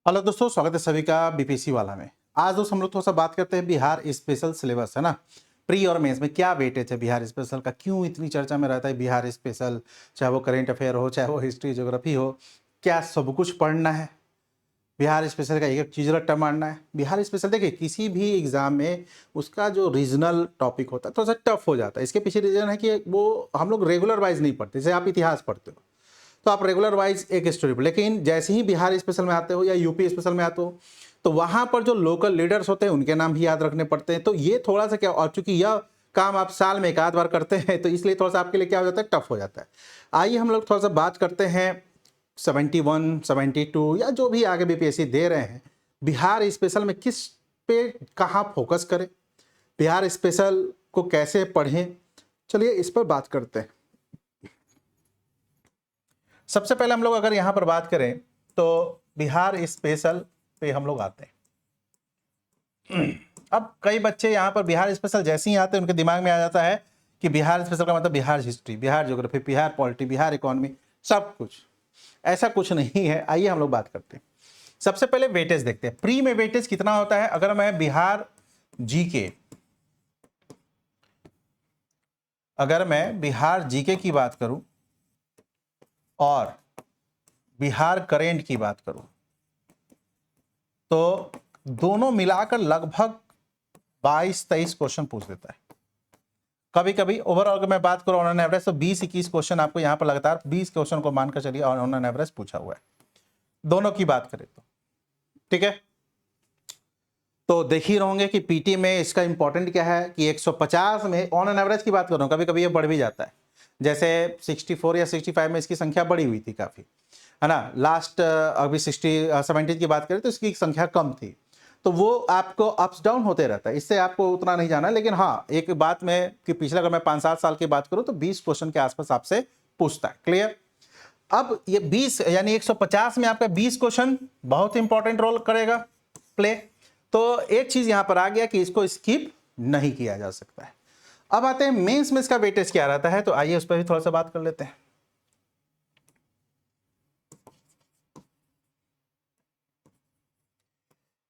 Hello दोस्तों, स्वागत है सभी का बीपीएससी वाला में। आज दोस्त हम लोग थोड़ा सा बात करते हैं बिहार स्पेशल सिलेबस, है ना। प्री और मेंस में क्या वेटेज है बिहार स्पेशल का, क्यों इतनी चर्चा में रहता है बिहार स्पेशल, चाहे वो करेंट अफेयर हो, चाहे वो हिस्ट्री ज्योग्राफी हो, क्या सब कुछ पढ़ना है। बिहार स्पेशल का एक एक चीज़ रट्टा मारना है। बिहार स्पेशल देखिए, किसी भी एग्जाम में उसका जो रीजनल टॉपिक होता है थोड़ा सा टफ हो जाता है। इसके पीछे रीजन है कि वो हम लोग रेगुलर वाइज नहीं पढ़ते। जैसे आप इतिहास पढ़ते हो तो आप रेगुलर वाइज एक स्टोरी पर, लेकिन जैसे ही बिहार स्पेशल में आते हो या यूपी स्पेशल में आते हो तो वहां पर जो लोकल लीडर्स होते हैं उनके नाम भी याद रखने पड़ते हैं। तो ये थोड़ा सा क्या, और चूंकि यह काम आप साल में एक आध बार करते हैं तो इसलिए थोड़ा सा आपके लिए क्या हो जाता है, टफ हो जाता है। आइए हम लोग थोड़ा सा बात करते हैं 71, 72 या जो भी आगे बीपीएससी दे रहे हैं, बिहार स्पेशल में किस पे कहाँ फोकस करें, बिहार स्पेशल को कैसे पढ़ें। चलिए इस पर बात करते हैं। सबसे पहले हम लोग अगर यहां पर बात करें तो बिहार स्पेशल पे हम लोग आते हैं। अब कई बच्चे यहां पर बिहार स्पेशल जैसे ही आते हैं उनके दिमाग में आ जाता है कि बिहार स्पेशल का मतलब Bihar history, Bihar geography, Bihar polity, Bihar economy, सब कुछ। ऐसा कुछ नहीं है। आइए हम लोग बात करते हैं। सबसे पहले वेटेज देखते हैं। प्री में वेटेज कितना होता है। अगर मैं बिहार जीके अगर मैं बिहार जीके की बात करूं और बिहार करेंट की बात करूं तो दोनों मिलाकर लगभग 22-23 क्वेश्चन पूछ देता है। कभी कभी ओवरऑल अगर मैं बात करूं ऑन एन एवरेज तो 20-21 क्वेश्चन आपको यहां पर लगातार 20 क्वेश्चन को मानकर चलिए ऑन एन एवरेज पूछा हुआ है, दोनों की बात करें तो। ठीक है, तो देख ही रहोगे कि पीटी में इसका इंपॉर्टेंट क्या है कि 150 में ऑन एन एवरेज की बात करूं, कभी कभी ये बढ़ भी जाता है। जैसे 64 या 65 में इसकी संख्या बढ़ी हुई थी काफी, है ना। लास्ट अभी 70 की बात करें तो इसकी संख्या कम थी। तो वो आपको अप्स डाउन होते रहता है, इससे आपको उतना नहीं जाना। लेकिन हाँ, एक बात में कि पिछले अगर मैं 5-7 साल की बात करूं तो 20 क्वेश्चन के आसपास आपसे पूछता है। क्लियर। अब ये 20 यानी 150 में आपका 20 क्वेश्चन बहुत इंपॉर्टेंट रोल करेगा प्ले। तो एक चीज यहां पर आ गया कि इसको स्किप नहीं किया जा सकता है। अब आते हैं मेंस में इसका वेटेज क्या रहता है, तो आइए उस पर भी थोड़ा सा बात कर लेते हैं।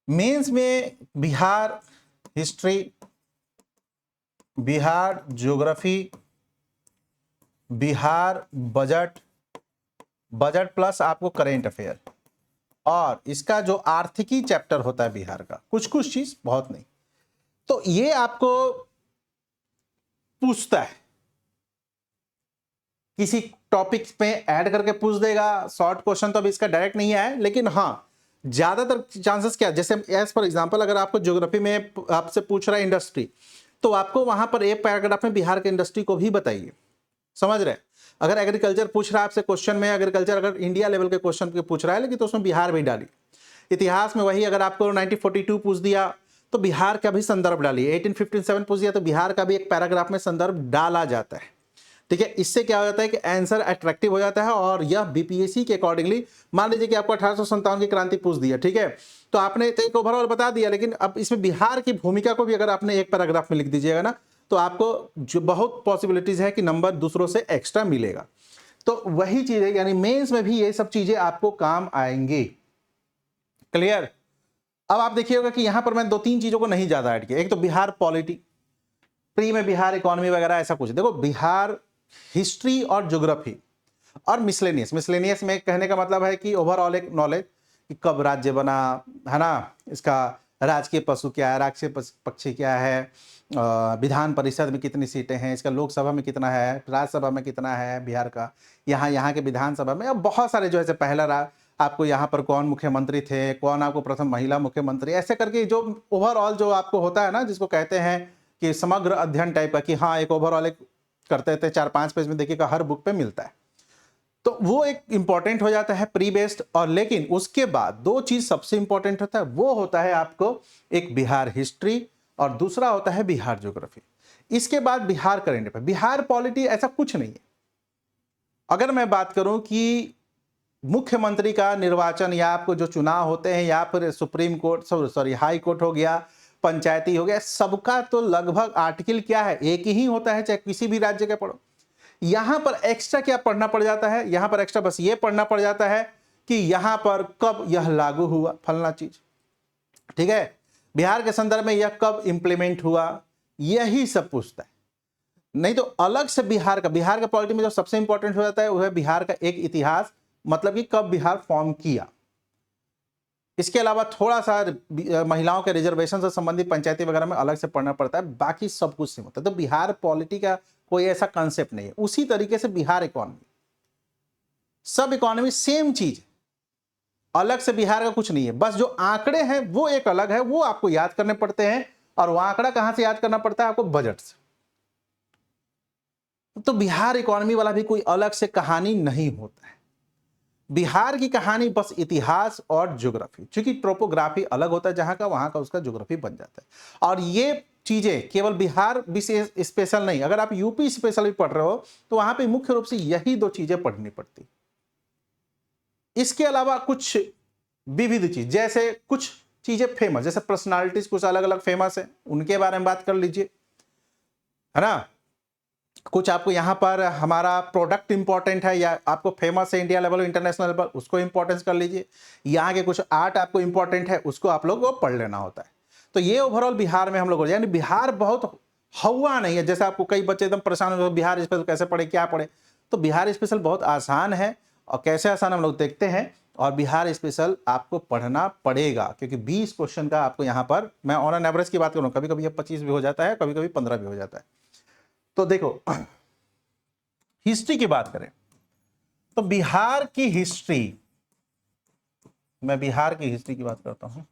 मेंस में Bihar history, Bihar geography, Bihar budget, budget plus आपको करेंट अफेयर, और इसका जो आर्थिकी चैप्टर होता है बिहार का, कुछ कुछ चीज, बहुत नहीं। तो ये आपको पूछता है, किसी टॉपिक पे ऐड करके पूछ देगा। शॉर्ट क्वेश्चन तो अभी इसका डायरेक्ट नहीं आया है, लेकिन हाँ ज्यादातर चांसेस क्या, जैसे एज फॉर एग्जांपल अगर आपको ज्योग्राफी में आपसे पूछ रहा है इंडस्ट्री, तो आपको वहां पर एक पैराग्राफ में बिहार के इंडस्ट्री को भी बताइए। समझ रहे। अगर एग्रीकल्चर पूछ रहा है आपसे क्वेश्चन में, एग्रीकल्चर अगर इंडिया लेवल के क्वेश्चन पूछ रहा है, लेकिन तो उसमें बिहार भी डालिए। इतिहास में वही अगर आपको 1942 पूछ दिया तो बिहार का भी संदर्भ डालिए। 1857 पूछ दिया तो बिहार का भी एक पैराग्राफ में संदर्भ डाला जाता है। ठीक है, इससे क्या हो जाता है कि आंसर अट्रैक्टिव हो जाता है। और यह बीपीएससी के अकॉर्डिंगली, मान लीजिए कि आपको 1857 की क्रांति पूछ दिया, ठीक है, तो आपने तो एक ओवरऑल बता दिया, लेकिन अब इसमें बिहार की भूमिका को भी अगर आपने एक पैराग्राफ में लिख दीजिएगा ना, तो आपको जो बहुत पॉसिबिलिटीज है कि नंबर दूसरों से एक्स्ट्रा मिलेगा। तो वही चीज है, यानी मेंस में भी ये सब चीजें आपको काम आएंगी। क्लियर। अब आप देखिएगा कि यहां पर मैं 2-3 चीजों को नहीं ज्यादा ऐड किया। एक तो बिहार पॉलिटी, प्री में बिहार इकोनॉमी वगैरह ऐसा कुछ। देखो, बिहार हिस्ट्री और ज्योग्राफी और मिसलेनियस, मिसलेनियस में कहने का मतलब है कि ओवरऑल एक नॉलेज कि कब राज्य बना, है ना, इसका राजकीय पशु क्या है, राजकीय पक्षी क्या है, विधान परिषद में कितनी सीटें हैं, इसका लोकसभा में कितना है, राज्यसभा में कितना है बिहार का, यहाँ के विधानसभा में। अब बहुत सारे जो है, पहला आपको यहाँ पर कौन मुख्यमंत्री थे, कौन आपको प्रथम महिला मुख्यमंत्री, ऐसे करके जो ओवरऑल जो आपको होता है ना, जिसको कहते हैं कि समग्र अध्ययन टाइप का, कि हाँ एक ओवरऑल एक करते थे 4-5 पेज में, देखिएगा हर बुक पे मिलता है। तो वो एक इंपॉर्टेंट हो जाता है प्री बेस्ड। और लेकिन उसके बाद 2 चीज सबसे इंपॉर्टेंट होता है, वो होता है आपको एक बिहार हिस्ट्री और दूसरा होता है बिहार ज्योग्राफी। इसके बाद Bihar current affair, Bihar polity ऐसा कुछ नहीं है। अगर मैं बात करूं कि मुख्यमंत्री का निर्वाचन या आपको जो चुनाव होते हैं, या फिर supreme court, sorry high court हो गया, पंचायती हो गया, सबका तो लगभग आर्टिकल क्या है, एक ही होता है, चाहे किसी भी राज्य का पढ़ो। यहां पर एक्स्ट्रा क्या पढ़ना पड़ जाता है, यहां पर एक्स्ट्रा बस ये पढ़ना पड़ जाता है कि यहां पर कब यह लागू हुआ फलना चीज, ठीक है, बिहार के संदर्भ में यह कब इंप्लीमेंट हुआ, यही सब पूछता है। नहीं तो अलग से बिहार का पॉलिटी में जो सबसे इंपॉर्टेंट हो जाता है वह है बिहार का एक इतिहास, मतलब कि कब बिहार फॉर्म किया। इसके अलावा थोड़ा सा महिलाओं के रिजर्वेशन से संबंधित पंचायती वगैरह में अलग से पढ़ना पड़ता है, बाकी सब कुछ सेम होता है। तो बिहार पॉलिटी का कोई ऐसा कंसेप्ट नहीं है। उसी तरीके से बिहार इकोनॉमी, सब इकोनॉमी सेम चीज, अलग से बिहार का कुछ नहीं है। बस जो आंकड़े हैं वो एक अलग है, वो आपको याद करने पड़ते हैं। और वो आंकड़ा कहां से याद करना पड़ता है आपको? बजट से। तो बिहार इकोनॉमी वाला भी कोई अलग से कहानी नहीं होता है। बिहार की कहानी बस इतिहास और ज्योग्राफी, क्योंकि टोपोग्राफी अलग होता है जहां का, वहां का उसका ज्योग्राफी बन जाता है। और ये चीजें केवल बिहार विशेष स्पेशल नहीं, अगर आप यूपी स्पेशल भी पढ़ रहे हो तो वहां पे मुख्य रूप से यही दो चीजें पढ़नी पड़ती। इसके अलावा कुछ विविध चीज, जैसे कुछ चीजें फेमस, जैसे पर्सनालिटीज कुछ अलग अलग फेमस है, उनके बारे में बात कर लीजिए, है ना। कुछ आपको यहां पर हमारा प्रोडक्ट इंपॉर्टेंट है या आपको फेमस है इंडिया लेवल और इंटरनेशनल लेवल, उसको इंपॉर्टेंस कर लीजिए। यहाँ के कुछ आर्ट आपको इंपॉर्टेंट है, उसको आप लोग को पढ़ लेना होता है। तो ये ओवरऑल बिहार में हम लोग, यानी बिहार बहुत हवा नहीं है। जैसे आपको कई बच्चे एकदम परेशान हो, बिहार स्पेशल कैसे पढ़े, क्या पढ़े। तो बिहार स्पेशल बहुत आसान है, और कैसे आसान हम लोग देखते हैं। और बिहार स्पेशल आपको पढ़ना पड़ेगा, क्योंकि 20 क्वेश्चन का आपको यहाँ पर, मैं ऑन एन एवरेज की बात करूँ, कभी कभी 25 भी हो जाता है, कभी कभी 15 भी हो जाता है। तो देखो, हिस्ट्री की बात करें तो बिहार की हिस्ट्री, मैं बिहार की हिस्ट्री की बात करता हूं,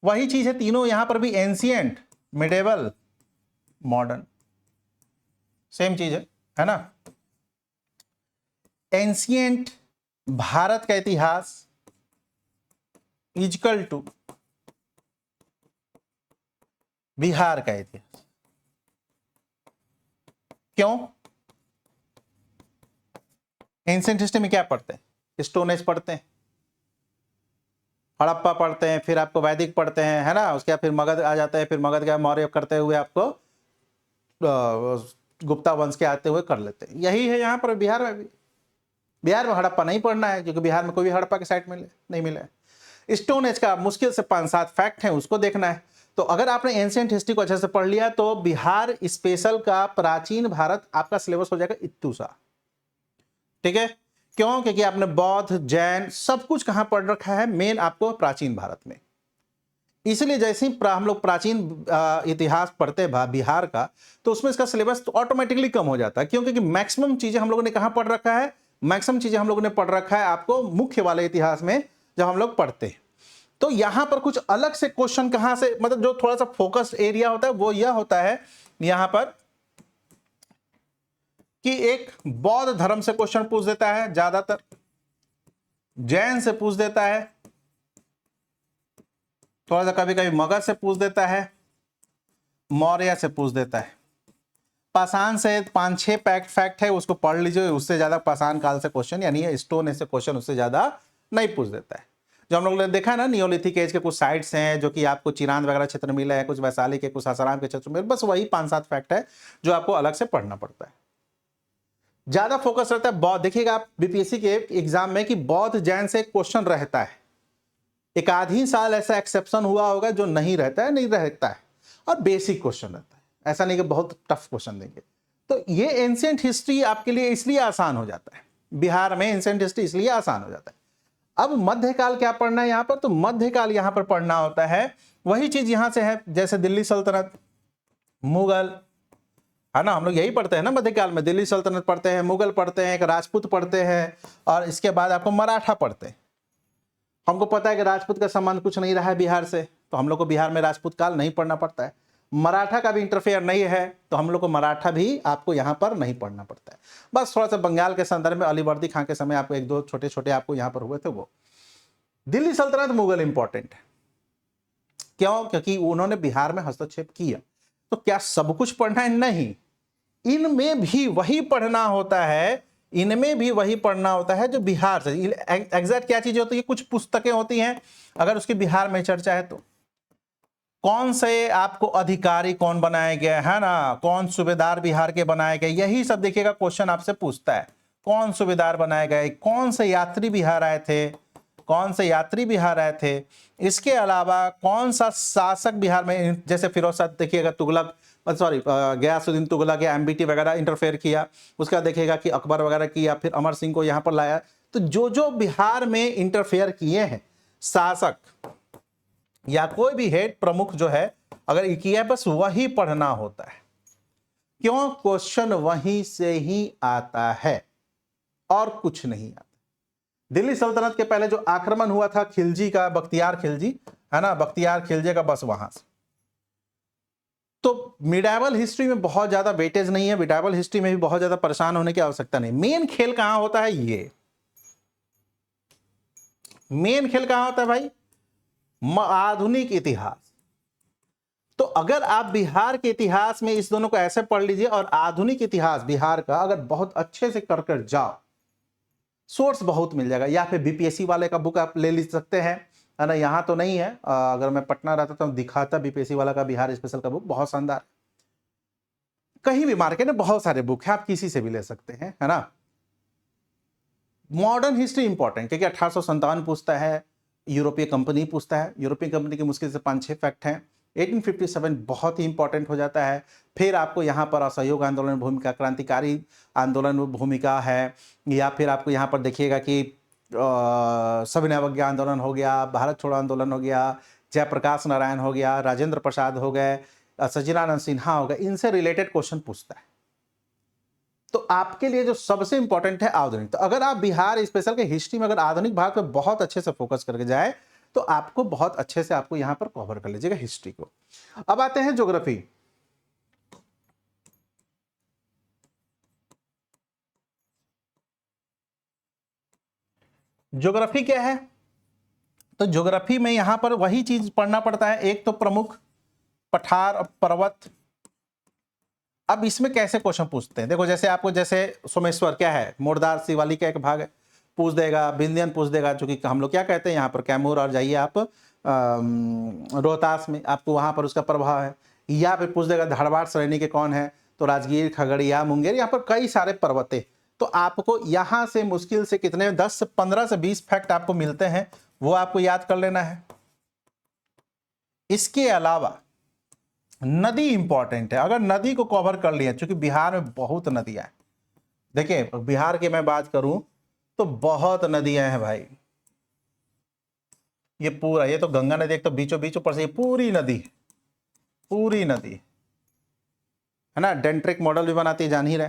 वही चीज है तीनों यहां पर भी, एंशिएंट, मिडेवल, मॉडर्न, सेम चीज है ना। एंशिएंट भारत का इतिहास इक्वल टू बिहार का इतिहास। क्यों? एंशिएंट हिस्ट्री में क्या पढ़ते हैं? स्टोन एज पढ़ते हैं, हड़प्पा पढ़ते हैं, फिर आपको वैदिक पढ़ते हैं, है ना। उसके बाद फिर मगध आ जाता है, फिर मगध का मौर्य करते हुए आपको गुप्ता वंश के आते हुए कर लेते हैं। यही है यहाँ पर बिहार में भी। बिहार में हड़प्पा नहीं पढ़ना है, क्योंकि बिहार में कोई भी हड़प्पा के साइट मिले नहीं मिला है। स्टोन एज का मुश्किल से 5-7 फैक्ट हैं, उसको देखना है। तो अगर आपने एंशिएंट हिस्ट्री को अच्छे से पढ़ लिया तो बिहार स्पेशल का प्राचीन भारत आपका सिलेबस हो जाएगा इत्तू सा, ठीक है। क्यों? क्योंकि आपने बौद्ध, जैन सब कुछ कहां पढ़ रखा है, मेन आपको प्राचीन भारत में। इसलिए जैसे ही हम लोग प्राचीन इतिहास पढ़ते हैं बिहार का, तो उसमें इसका सिलेबस तो ऑटोमेटिकली कम हो जाता है। क्यों? क्योंकि मैक्सिमम चीजें हम लोगों ने कहां पढ़ रखा है, मैक्सिमम चीजें हम लोगों ने पढ़ रखा है आपको मुख्य वाले इतिहास में जब हम लोग पढ़ते हैं। तो यहां पर कुछ अलग से क्वेश्चन कहां से, मतलब जो थोड़ा सा फोकस्ड एरिया होता है वो यह होता है यहां पर कि एक बौद्ध धर्म से क्वेश्चन पूछ देता है, ज्यादातर जैन से पूछ देता है, थोड़ा सा कभी कभी मगध से पूछ देता है, मौर्य से पूछ देता है। पाषाण से 5-6 फैक्ट है, उसको पढ़ लीजिए। उससे ज्यादा पाषाण काल से क्वेश्चन, यानी स्टोन से क्वेश्चन उससे ज्यादा नहीं पूछ देता है। जो हम लोग ने देखा है ना, नियोलिथिक एज के कुछ साइट्स हैं जो कि आपको चिरांद वगैरह क्षेत्र मिले हैं, कुछ वैशाली के, कुछ सासाराम के क्षेत्र में, बस वही 5-7 फैक्ट है जो आपको अलग से पढ़ना पड़ता है। ज्यादा फोकस रहता है बौद्ध। देखिएगा आप बीपीएससी के एग्जाम में कि बौद्ध जैन से क्वेश्चन रहता है। एक आधी साल ऐसा एक्सेप्शन हुआ होगा जो नहीं रहता है, नहीं रहता है, और बेसिक क्वेश्चन रहता है। ऐसा नहीं कि बहुत टफ क्वेश्चन देंगे। तो ये एंशिएंट हिस्ट्री आपके लिए इसलिए आसान हो जाता है, बिहार में एंशिएंट हिस्ट्री इसलिए आसान हो जाता है। अब मध्यकाल क्या पढ़ना है यहां पर? तो मध्यकाल यहां पर पढ़ना होता है वही चीज यहां से है, जैसे दिल्ली सल्तनत, मुगल, है ना। हम लोग यही पढ़ते हैं ना मध्यकाल में, दिल्ली सल्तनत पढ़ते हैं, मुगल पढ़ते हैं, एक राजपूत पढ़ते हैं, और इसके बाद आपको मराठा पढ़ते हैं। हमको पता है कि राजपूत का संबंध कुछ नहीं रहा है बिहार से, तो हम लोग को बिहार में राजपूत काल नहीं पढ़ना पड़ता है। मराठा का भी इंटरफेयर नहीं है, तो हम लोग को मराठा भी आपको यहाँ पर नहीं पढ़ना पड़ता है। बस थोड़ा सा बंगाल के संदर्भ में अलीवर्दी खां के समय आपको 1-2 छोटे छोटे आपको यहाँ पर हुए थे वो। दिल्ली सल्तनत, मुगल इंपॉर्टेंट है। क्यों? क्योंकि उन्होंने बिहार में हस्तक्षेप किया। तो क्या सब कुछ पढ़ना है? नहीं, इनमें भी वही पढ़ना होता है, इनमें भी वही पढ़ना होता है जो बिहार से। एग्जैक्ट क्या चीजें होती है? कुछ पुस्तकें होती हैं, अगर उसकी बिहार में चर्चा है तो कौन से आपको अधिकारी कौन बनाए गए, है ना, कौन सूबेदार बिहार के बनाए गए, यही सब देखिएगा क्वेश्चन आपसे पूछता है। कौन सूबेदार बनाए गए, कौन से यात्री बिहार आए थे, कौन से यात्री बिहार आए थे, इसके अलावा कौन सा शासक बिहार में, जैसे फिरोज शाह देखिएगा तुगलक, सॉरी गयासुद्दीन तुगलक या एमबीटी वगैरह इंटरफेयर किया, उसका देखिएगा कि अकबर वगैरह किया, फिर अमर सिंह को यहाँ पर लाया। तो जो जो बिहार में इंटरफेयर किए हैं शासक या कोई भी हेड प्रमुख जो है, अगर ये किया है बस वही पढ़ना होता है। क्यों? क्वेश्चन वहीं से ही आता है और कुछ नहीं आता। दिल्ली सल्तनत के पहले जो आक्रमण हुआ था खिलजी का, बख्तियार खिलजी है ना, बख्तियार खिलजी का, बस वहां से। तो मिडाइवल हिस्ट्री में बहुत ज्यादा वेटेज नहीं है, मिडाइवल हिस्ट्री में भी बहुत ज्यादा परेशान होने की आवश्यकता नहीं। मेन खेल कहां होता है? ये मेन खेल कहां होता है भाई? आधुनिक इतिहास। तो अगर आप बिहार के इतिहास में इस दोनों को ऐसे पढ़ लीजिए और आधुनिक इतिहास बिहार का अगर बहुत अच्छे से कर जाओ, सोर्स बहुत मिल जाएगा। या फिर बीपीएससी वाले का बुक आप ले सकते हैं, है ना, यहाँ तो नहीं है, अगर मैं पटना रहता तो दिखाता बीपीएससी वाला का बिहार स्पेशल का बुक, बहुत शानदार। कहीं भी मार्केट में बहुत सारे बुक है, आप किसी से भी ले सकते हैं, है ना। मॉडर्न हिस्ट्री इंपॉर्टेंट, क्योंकि 1857 पूछता है, यूरोपीय कंपनी पूछता है, यूरोपीय कंपनी के मुश्किल से 5-6 फैक्ट हैं। 1857 बहुत ही इंपॉर्टेंट हो जाता है। फिर आपको यहाँ पर असहयोग आंदोलन में भूमिका, क्रांतिकारी आंदोलन में भूमिका है, या फिर आपको यहाँ पर देखिएगा कि सविनय अवज्ञा आंदोलन हो गया, भारत छोड़ो आंदोलन हो गया, जयप्रकाश नारायण हो गया, राजेंद्र प्रसाद हो गए, सचिदानंद सिन्हा हो गए, इनसे रिलेटेड क्वेश्चन पूछता है। तो आपके लिए जो सबसे इंपॉर्टेंट है आधुनिक। तो अगर आप बिहार स्पेशल के हिस्ट्री में अगर आधुनिक भाग पे बहुत अच्छे से फोकस करके जाए तो आपको बहुत अच्छे से आपको यहां पर कवर कर लीजिएगा हिस्ट्री को। अब आते हैं ज्योग्राफी। ज्योग्राफी क्या है? तो ज्योग्राफी में यहां पर वही चीज पढ़ना पड़ता है, एक तो प्रमुख, पठार और पर्वत। अब इसमें कैसे क्वेश्चन पूछते हैं, देखो जैसे आपको, जैसे सोमेश्वर क्या है, मोरदार शिवाली का एक भाग है, पूछ देगा, विंध्यन पूछ देगा, जो कि हम लोग क्या कहते हैं यहाँ पर कैमूर, और जाइए आप रोहतास में, आपको वहां पर उसका प्रभाव है। या फिर पूछ देगा धारवाड़ श्रेणी के कौन है, तो राजगीर, खगड़िया, मुंगेर, यहाँ पर कई सारे पर्वते। तो आपको यहाँ से मुश्किल से कितने 10 से 15 से 20 फैक्ट आपको मिलते हैं, वो आपको याद कर लेना है। इसके अलावा नदी इंपॉर्टेंट है, अगर नदी को कवर कर लिया, क्योंकि बिहार में बहुत नदियां हैं। देखिए बिहार की मैं बात करूं तो बहुत नदियां हैं भाई, ये पूरा, ये तो गंगा नदी एक तो बीचों बीच, ऊपर से ये पूरी नदी है ना, डेंट्रिक मॉडल भी बनाती है, जान ही रहे।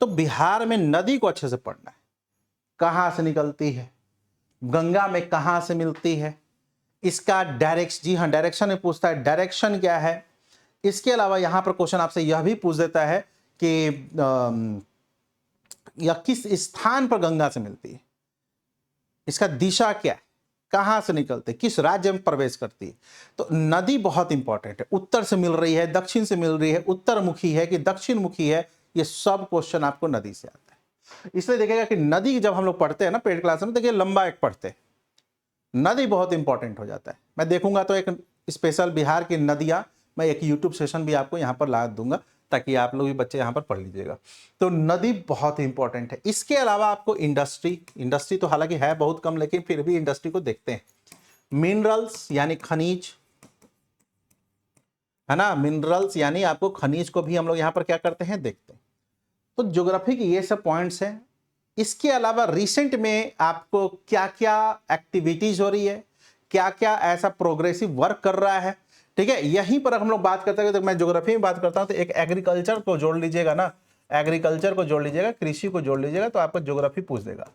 तो बिहार में नदी को अच्छे से पढ़ना है, कहां से निकलती है, गंगा में कहां से मिलती है, इसका डायरेक्शन, जी हाँ डायरेक्शन में पूछता है, डायरेक्शन क्या है। इसके अलावा यहां पर क्वेश्चन आपसे यह भी पूछ देता है कि यह किस स्थान पर गंगा से मिलती है, इसका दिशा क्या है, कहां से निकलते, किस राज्य में प्रवेश करती है। तो नदी बहुत इंपॉर्टेंट है, उत्तर से मिल रही है, दक्षिण से मिल रही है, उत्तर मुखी है कि दक्षिण मुखी है, ये सब क्वेश्चन आपको नदी से आता है। इसलिए देखिएगा कि नदी जब हम लोग पढ़ते हैं ना पेड क्लास में, देखिए लंबा एक पढ़ते हैं, नदी बहुत इंपॉर्टेंट हो जाता है। मैं देखूंगा तो एक स्पेशल बिहार की नदियां, मैं एक यूट्यूब सेशन भी आपको यहाँ पर ला दूंगा, ताकि आप लोग भी बच्चे यहाँ पर पढ़ लीजिएगा। तो नदी बहुत इंपॉर्टेंट है। इसके अलावा आपको इंडस्ट्री तो हालांकि है बहुत कम, लेकिन फिर भी इंडस्ट्री को देखते हैं। मिनरल्स यानी खनिज, है ना, मिनरल्स यानी आपको खनिज को भी हम लोग यहाँ पर क्या करते हैं, देखते हैं। तो ज्योग्राफी के ये सब पॉइंट्स हैं। इसके अलावा रिसेंट में आपको क्या क्या एक्टिविटीज हो रही है, क्या क्या ऐसा प्रोग्रेसिव वर्क कर रहा है, ठीक है, यहीं पर हम लोग बात करते हैं। तो मैं ज्योग्राफी में बात करता हूं तो एक एग्रीकल्चर को जोड़ लीजिएगा ना, एग्रीकल्चर को जोड़ लीजिएगा, कृषि को जोड़ लीजिएगा, तो आपको ज्योग्राफी पूछ देगा।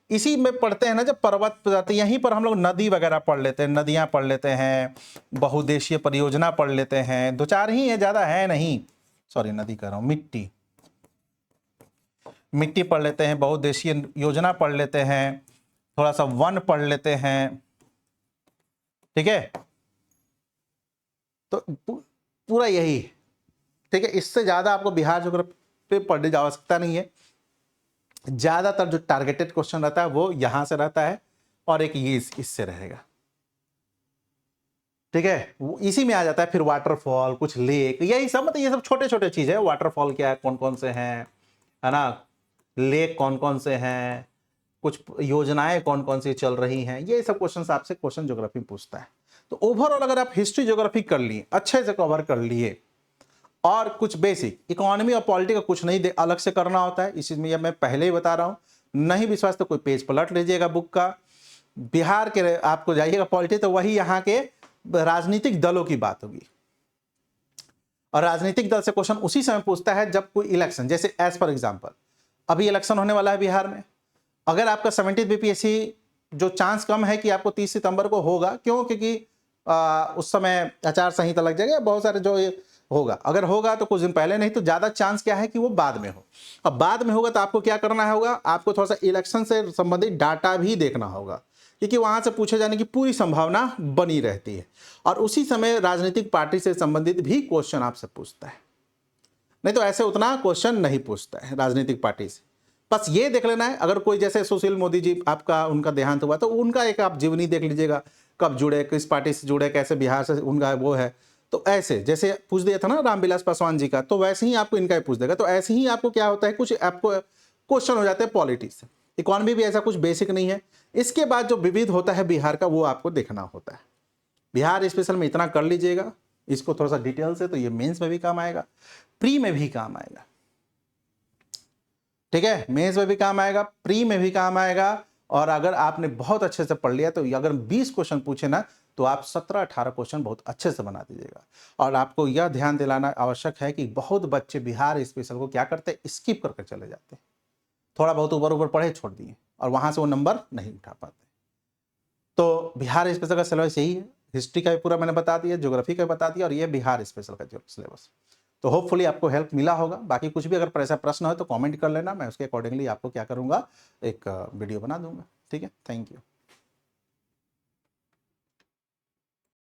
इसी में पढ़ते हैं ना जब पर्वत पर जाते हैं, यहीं पर हम लोग नदी वगैरह पढ़ लेते हैं, नदियां पढ़ लेते हैं, बहुउद्देशीय परियोजना पढ़ लेते हैं, 2-4 ही है, ज्यादा है नहीं, सॉरी नदी कह रहा हूं, मिट्टी पढ़ लेते हैं, बहुउद्देशीय योजना पढ़ लेते हैं, थोड़ा सा वन पढ़ लेते हैं, ठीक है। तो पूरा यही है, ठीक है। इससे ज्यादा आपको बिहार ज्योग्राफी पढ़ने की आवश्यकता नहीं है। ज्यादातर जो टारगेटेड क्वेश्चन रहता है वो यहां से रहता है, और एक ये इससे रहेगा, ठीक है। इसी में आ जाता है फिर वाटरफॉल, कुछ लेक, यही सब, मतलब ये सब छोटे छोटे चीज है। वाटरफॉल क्या है, कौन कौन से हैं, है ना, लेक कौन कौन से हैं, कुछ योजनाएं कौन कौन सी चल रही हैं, ये सब क्वेश्चन आपसे क्वेश्चन ज्योग्राफी पूछता है। तो ओवरऑल अगर आप हिस्ट्री ज्योग्राफी कर लिए, अच्छे से कवर कर लिए, और कुछ बेसिक इकोनॉमी और पॉलिटी का कुछ नहीं अलग से करना होता है, इस चीज में मैं पहले ही बता रहा हूं। नहीं विश्वास तो कोई पेज पलट लीजिएगा बुक का, बिहार के आपको जाइएगा पॉलिटी, तो वही यहाँ के राजनीतिक दलों की बात होगी, और राजनीतिक दल से क्वेश्चन उसी समय पूछता है जब कोई इलेक्शन, जैसे एज फॉर एग्जांपल अभी इलेक्शन होने वाला है बिहार में, अगर आपका 70 बीपीएससी जो चांस कम है कि आपको 30 सितंबर को होगा, क्यों, क्योंकि उस समय आचार संहिता लग जाएगा, बहुत सारे जो होगा, अगर होगा तो कुछ दिन पहले, नहीं तो ज्यादा चांस क्या है कि वो बाद में हो। अब बाद में होगा तो आपको क्या करना होगा, आपको थोड़ा सा इलेक्शन से संबंधित डाटा भी देखना होगा, क्योंकि वहां से पूछे जाने की पूरी संभावना बनी रहती है, और उसी समय राजनीतिक पार्टी से संबंधित भी क्वेश्चन आपसे पूछता है, नहीं तो ऐसे उतना क्वेश्चन नहीं पूछता है राजनीतिक पार्टी से। बस ये देख लेना है, अगर कोई जैसे सुशील मोदी जी आपका उनका देहांत हुआ तो उनका एक आप जीवनी देख लीजिएगा, कब जुड़े, किस पार्टी से जुड़े, कैसे बिहार से उनका वो है, तो ऐसे जैसे पूछ दिया था ना रामविलास पासवान जी का, तो वैसे ही आपको इनका ही पूछ देगा। तो ऐसे ही आपको क्या होता है, कुछ आपको क्वेश्चन हो जाते हैं पॉलिटिक्स से, इकोनॉमी भी ऐसा कुछ बेसिक नहीं है। इसके बाद जो विविध होता है बिहार का, वो आपको देखना होता है। बिहार स्पेशल में इतना कर लीजिएगा इसको थोड़ा सा डिटेल से, तो ये मेंस में भी काम आएगा, प्री में भी काम आएगा, ठीक है, मेंस में भी काम आएगा, प्री में भी काम आएगा। और अगर आपने बहुत अच्छे से पढ़ लिया तो अगर 20 क्वेश्चन पूछे ना, तो आप 17-18 क्वेश्चन बहुत अच्छे से बना दीजिएगा। और आपको यह ध्यान दिलाना आवश्यक है कि बहुत बच्चे बिहार स्पेशल को क्या करते हैं, स्किप करके चले जाते हैं, थोड़ा बहुत ऊपर ऊपर पढ़े छोड़ दिए, और वहां से वो नंबर नहीं उठा पाते। तो बिहार स्पेशल का सिलेबस यही है, हिस्ट्री का भी पूरा मैंने बता दिया, ज्योग्राफी का भी बता दिया, और ये बिहार स्पेशल का सिलेबस। तो होपफुली आपको हेल्प मिला होगा। बाकी कुछ भी अगर ऐसा प्रश्न हो तो कमेंट कर लेना, मैं उसके अकॉर्डिंगली आपको क्या करूंगा, एक वीडियो बना दूंगा। ठीक है, थैंक यू।